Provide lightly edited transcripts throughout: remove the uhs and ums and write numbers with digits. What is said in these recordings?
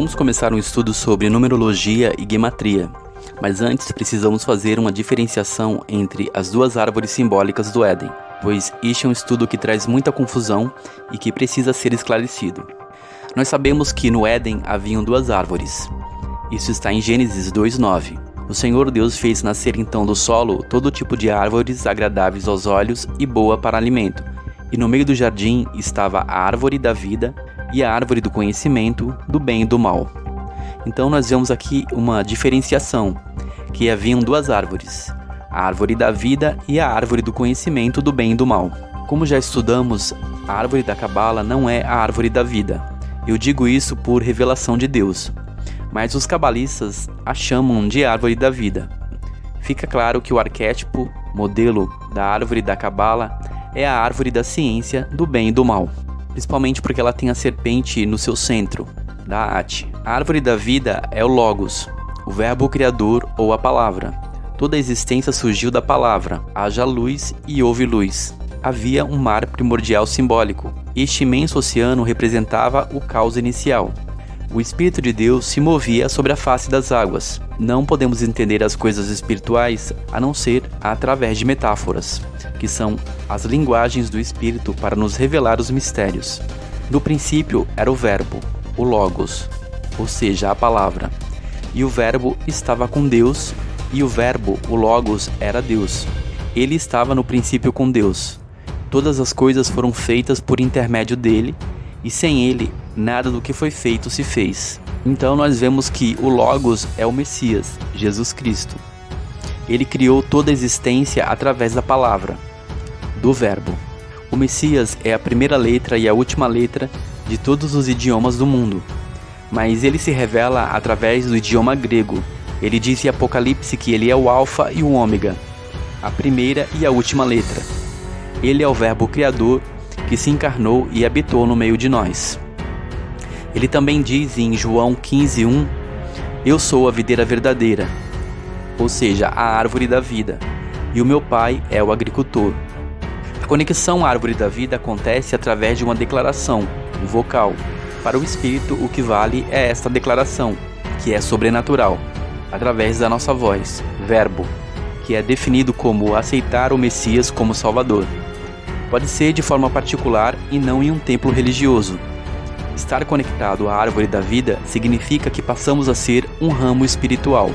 Vamos começar um estudo sobre numerologia e gematria, mas antes precisamos fazer uma diferenciação entre as duas árvores simbólicas do Éden, pois este é um estudo que traz muita confusão e que precisa ser esclarecido. Nós sabemos que no Éden haviam duas árvores. Isso está em Gênesis 2:9. O Senhor Deus fez nascer então do solo todo tipo de árvores agradáveis aos olhos e boa para alimento. E no meio do jardim estava a árvore da vida e a árvore do conhecimento do bem e do mal. Então nós vemos aqui uma diferenciação, que haviam duas árvores, a árvore da vida e a árvore do conhecimento do bem e do mal. Como já estudamos, a árvore da Cabala não é a árvore da vida. Eu digo isso por revelação de Deus, mas os cabalistas a chamam de árvore da vida. Fica claro que o arquétipo, modelo da árvore da Cabala, é a árvore da ciência do bem e do mal, principalmente porque ela tem a serpente no seu centro, Da'at. A árvore da vida é o Logos, o verbo criador ou a palavra. Toda a existência surgiu da palavra, haja luz e houve luz. Havia um mar primordial simbólico. Este imenso oceano representava o caos inicial. O Espírito de Deus se movia sobre a face das águas. Não podemos entender as coisas espirituais a não ser através de metáforas, que são as linguagens do Espírito para nos revelar os mistérios. No princípio era o Verbo, o Logos, ou seja, a palavra. E o Verbo estava com Deus, e o Verbo, o Logos, era Deus. Ele estava no princípio com Deus. Todas as coisas foram feitas por intermédio dele, e sem ele, nada do que foi feito se fez. Então nós vemos que o Logos é o Messias, Jesus Cristo. Ele criou toda a existência através da palavra, do Verbo. O Messias é a primeira letra e a última letra de todos os idiomas do mundo, mas ele se revela através do idioma grego. Ele diz em Apocalipse que ele é o Alfa e o Ômega, a primeira e a última letra. Ele é o Verbo Criador que se encarnou e habitou no meio de nós. Ele também diz em João 15:1, eu sou a videira verdadeira, ou seja, a árvore da vida, e o meu pai é o agricultor. A conexão à árvore da vida acontece através de uma declaração, um vocal. Para o Espírito, o que vale é esta declaração, que é sobrenatural, através da nossa voz, verbo, que é definido como aceitar o Messias como Salvador. Pode ser de forma particular e não em um templo religioso. Estar conectado à árvore da vida significa que passamos a ser um ramo espiritual.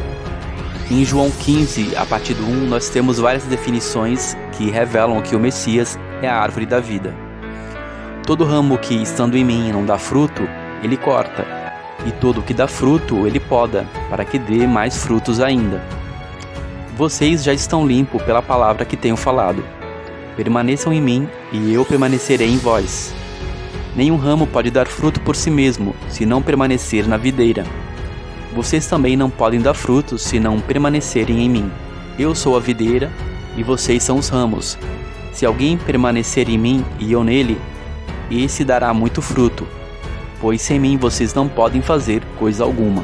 Em João 15, a partir do 1, nós temos várias definições que revelam que o Messias é a árvore da vida. Todo ramo que, estando em mim, não dá fruto, ele corta, e todo que dá fruto, ele poda, para que dê mais frutos ainda. Vocês já estão limpos pela palavra que tenho falado. Permaneçam em mim, e eu permanecerei em vós. Nenhum ramo pode dar fruto por si mesmo, se não permanecer na videira. Vocês também não podem dar frutos, se não permanecerem em mim. Eu sou a videira, e vocês são os ramos. Se alguém permanecer em mim e eu nele, esse dará muito fruto, pois sem mim vocês não podem fazer coisa alguma.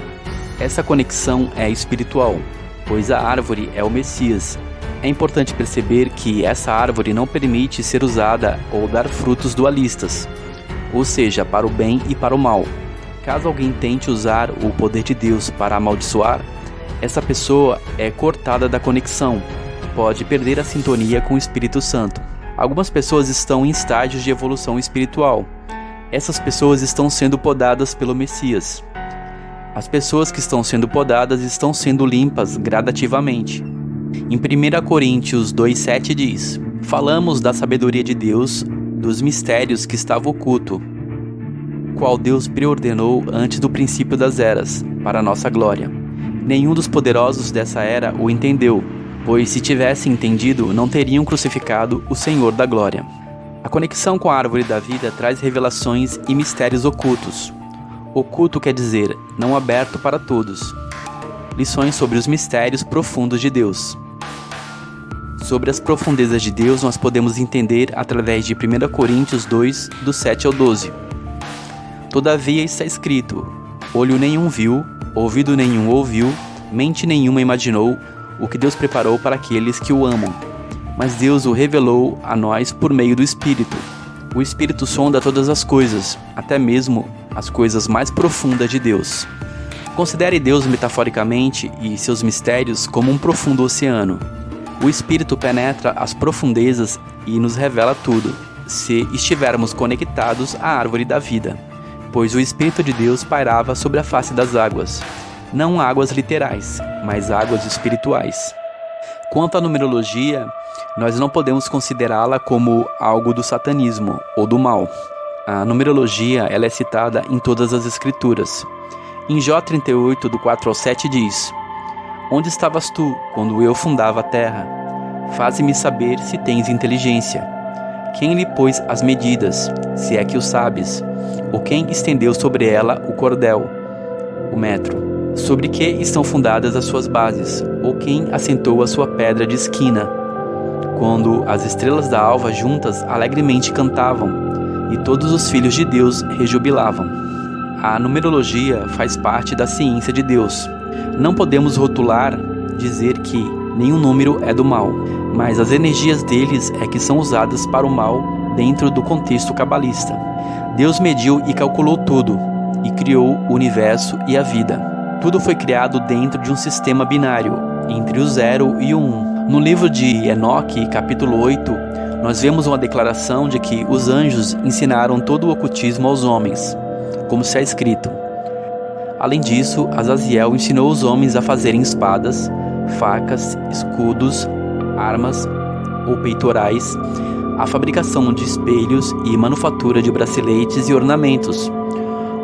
Essa conexão é espiritual, pois a árvore é o Messias. É importante perceber que essa árvore não permite ser usada ou dar frutos dualistas, ou seja, para o bem e para o mal. Caso alguém tente usar o poder de Deus para amaldiçoar, essa pessoa é cortada da conexão, pode perder a sintonia com o Espírito Santo. Algumas pessoas estão em estágios de evolução espiritual. Essas pessoas estão sendo podadas pelo Messias. As pessoas que estão sendo podadas estão sendo limpas gradativamente. Em 1 Coríntios 2:7 diz: falamos da sabedoria de Deus, dos mistérios que estava oculto, qual Deus preordenou antes do princípio das eras, para a nossa glória. Nenhum dos poderosos dessa era o entendeu, pois se tivessem entendido, não teriam crucificado o Senhor da glória. A conexão com a árvore da vida traz revelações e mistérios ocultos. Oculto quer dizer não aberto para todos. Lições sobre os mistérios profundos de Deus. Sobre as profundezas de Deus nós podemos entender através de 1 Coríntios 2, do 7 ao 12. Todavia está escrito: olho nenhum viu, ouvido nenhum ouviu, mente nenhuma imaginou o que Deus preparou para aqueles que o amam. Mas Deus o revelou a nós por meio do Espírito. O Espírito sonda todas as coisas, até mesmo as coisas mais profundas de Deus. Considere Deus metaforicamente e seus mistérios como um profundo oceano. O Espírito penetra as profundezas e nos revela tudo, se estivermos conectados à árvore da vida, pois o Espírito de Deus pairava sobre a face das águas. Não águas literais, mas águas espirituais. Quanto à numerologia, nós não podemos considerá-la como algo do satanismo ou do mal. A numerologia ela é citada em todas as escrituras. Em Jó 38, do 4 ao 7 diz: Onde estavas tu, quando eu fundava a terra? Faze-me saber se tens inteligência. Quem lhe pôs as medidas, se é que o sabes? Ou quem estendeu sobre ela o cordel, o metro? Sobre que estão fundadas as suas bases? Ou quem assentou a sua pedra de esquina? Quando as estrelas da alva juntas alegremente cantavam, e todos os filhos de Deus rejubilavam. A numerologia faz parte da ciência de Deus. Não podemos rotular, dizer que nenhum número é do mal, mas as energias deles é que são usadas para o mal dentro do contexto cabalista. Deus mediu e calculou tudo, e criou o universo e a vida. Tudo foi criado dentro de um sistema binário, entre o 0 e o 1. No livro de Enoque, capítulo 8, nós vemos uma declaração de que os anjos ensinaram todo o ocultismo aos homens, como está escrito. Além disso, Azaziel ensinou os homens a fazerem espadas, facas, escudos, armas ou peitorais, a fabricação de espelhos e manufatura de braceletes e ornamentos,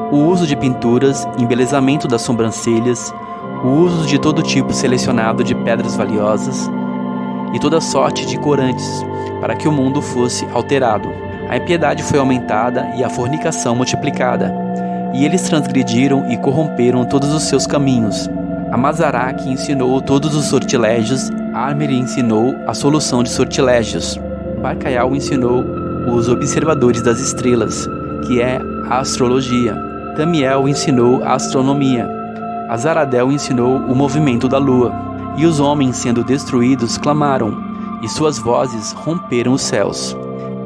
o uso de pinturas, embelezamento das sobrancelhas, o uso de todo tipo selecionado de pedras valiosas e toda sorte de corantes, para que o mundo fosse alterado. A impiedade foi aumentada e a fornicação multiplicada, e eles transgrediram e corromperam todos os seus caminhos. Amazaraque ensinou todos os sortilégios, Armeri ensinou a solução de sortilégios, Barcaial ensinou os observadores das estrelas, que é a astrologia. Tamiel ensinou a astronomia. Azaradel ensinou o movimento da lua. E os homens, sendo destruídos, clamaram, e suas vozes romperam os céus.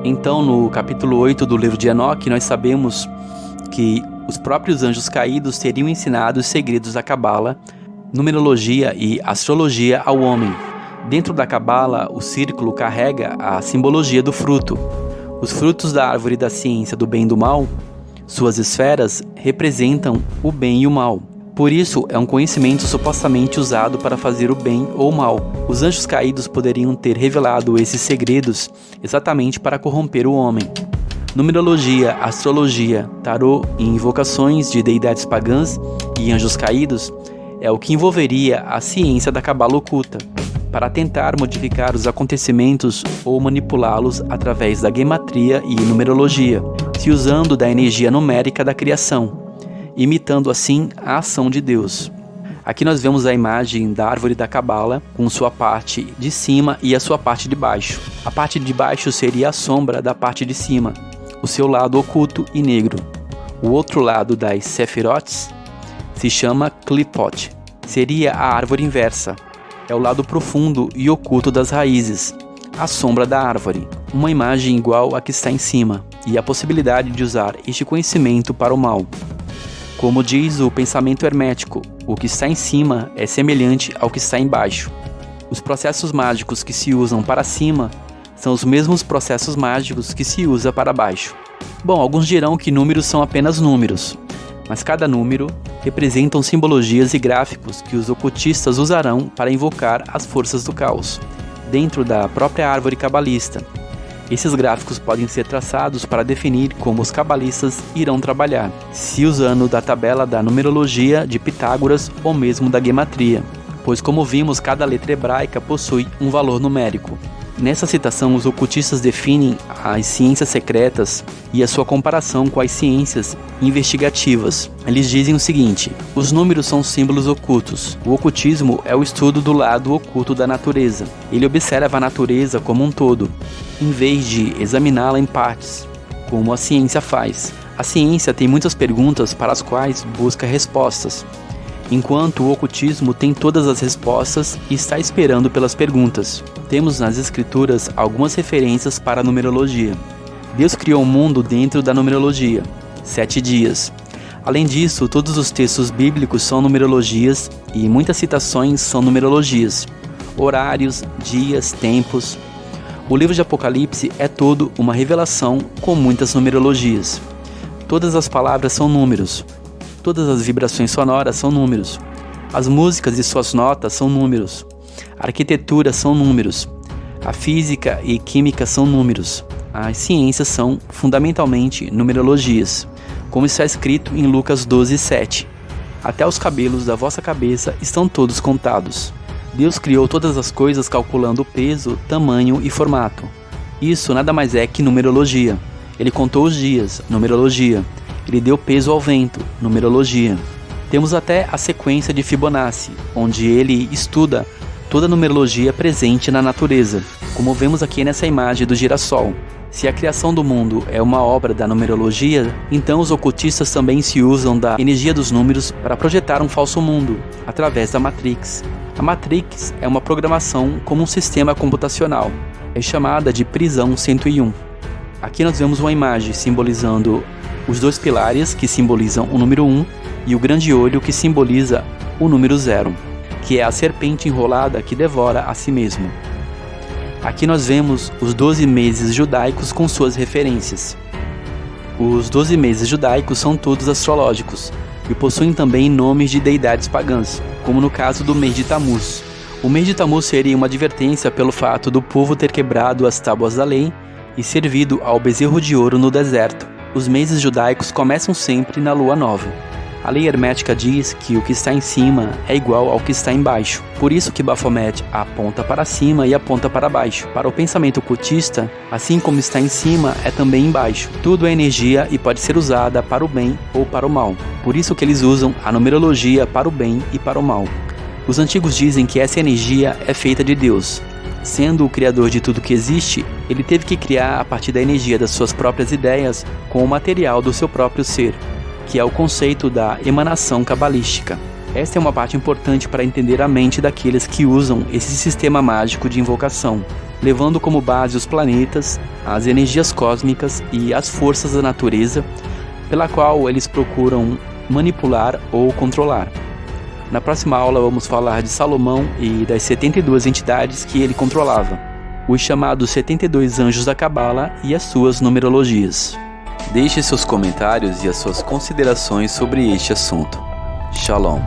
Então, no capítulo 8 do livro de Enoque, nós sabemos que os próprios anjos caídos teriam ensinado os segredos da Cabala, numerologia e astrologia ao homem. Dentro da Cabala, o círculo carrega a simbologia do fruto. Os frutos da árvore da ciência do bem e do mal, suas esferas, representam o bem e o mal. Por isso, é um conhecimento supostamente usado para fazer o bem ou o mal. Os anjos caídos poderiam ter revelado esses segredos exatamente para corromper o homem. Numerologia, astrologia, tarô e invocações de deidades pagãs e anjos caídos é o que envolveria a ciência da cabala oculta, para tentar modificar os acontecimentos ou manipulá-los através da gematria e numerologia, se usando da energia numérica da criação, imitando assim a ação de Deus. Aqui nós vemos a imagem da árvore da cabala, com sua parte de cima e a sua parte de baixo. A parte de baixo seria a sombra da parte de cima, o seu lado oculto e negro. O outro lado das Sephirotes se chama Klipot, seria a árvore inversa. É o lado profundo e oculto das raízes, a sombra da árvore, uma imagem igual à que está em cima, e a possibilidade de usar este conhecimento para o mal. Como diz o pensamento hermético, o que está em cima é semelhante ao que está embaixo. Os processos mágicos que se usam para cima são os mesmos processos mágicos que se usa para baixo. Bom, alguns dirão que números são apenas números, mas cada número representam simbologias e gráficos que os ocultistas usarão para invocar as forças do caos, dentro da própria árvore cabalista. Esses gráficos podem ser traçados para definir como os cabalistas irão trabalhar, se usando da tabela da numerologia de Pitágoras ou mesmo da gematria, pois como vimos, cada letra hebraica possui um valor numérico. Nessa citação, os ocultistas definem as ciências secretas e a sua comparação com as ciências investigativas. Eles dizem o seguinte: os números são símbolos ocultos. O ocultismo é o estudo do lado oculto da natureza. Ele observa a natureza como um todo, em vez de examiná-la em partes, como a ciência faz. A ciência tem muitas perguntas para as quais busca respostas, enquanto o ocultismo tem todas as respostas e está esperando pelas perguntas. Temos nas escrituras algumas referências para a numerologia. Deus criou o mundo dentro da numerologia, 7 dias. Além disso, todos os textos bíblicos são numerologias e muitas citações são numerologias, horários, dias, tempos. O livro de Apocalipse é todo uma revelação com muitas numerologias. Todas as palavras são números, todas as vibrações sonoras são números, as músicas e suas notas são números, a arquitetura são números, a física e química são números, as ciências são fundamentalmente numerologias, como está escrito em Lucas 12:7. Até os cabelos da vossa cabeça estão todos contados. Deus criou todas as coisas calculando o peso, tamanho e formato. Isso nada mais é que numerologia. Ele contou os dias, numerologia. Ele deu peso ao vento, numerologia. Temos até a sequência de Fibonacci, onde ele estuda toda a numerologia presente na natureza, como vemos aqui nessa imagem do girassol. Se a criação do mundo é uma obra da numerologia, então os ocultistas também se usam da energia dos números para projetar um falso mundo, através da Matrix. A Matrix é uma programação como um sistema computacional. É chamada de prisão 101. Aqui nós vemos uma imagem simbolizando os dois pilares, que simbolizam o número 1, e o grande olho, que simboliza o número 0, que é a serpente enrolada que devora a si mesmo. Aqui nós vemos os 12 meses judaicos com suas referências. Os 12 meses judaicos são todos astrológicos e possuem também nomes de deidades pagãs, como no caso do mês de Tammuz. O mês de Tammuz seria uma advertência pelo fato do povo ter quebrado as tábuas da lei e servido ao bezerro de ouro no deserto. Os meses judaicos começam sempre na lua nova. A lei hermética diz que o que está em cima é igual ao que está embaixo. Por isso que Baphomet aponta para cima e aponta para baixo. Para o pensamento ocultista, assim como está em cima, é também embaixo. Tudo é energia e pode ser usada para o bem ou para o mal. Por isso que eles usam a numerologia para o bem e para o mal. Os antigos dizem que essa energia é feita de Deus. Sendo o criador de tudo que existe, ele teve que criar a partir da energia das suas próprias ideias com o material do seu próprio ser, que é o conceito da emanação cabalística. Esta é uma parte importante para entender a mente daqueles que usam esse sistema mágico de invocação, levando como base os planetas, as energias cósmicas e as forças da natureza, pela qual eles procuram manipular ou controlar. Na próxima aula vamos falar de Salomão e das 72 entidades que ele controlava, os chamados 72 anjos da Cabala e as suas numerologias. Deixe seus comentários e as suas considerações sobre este assunto. Shalom.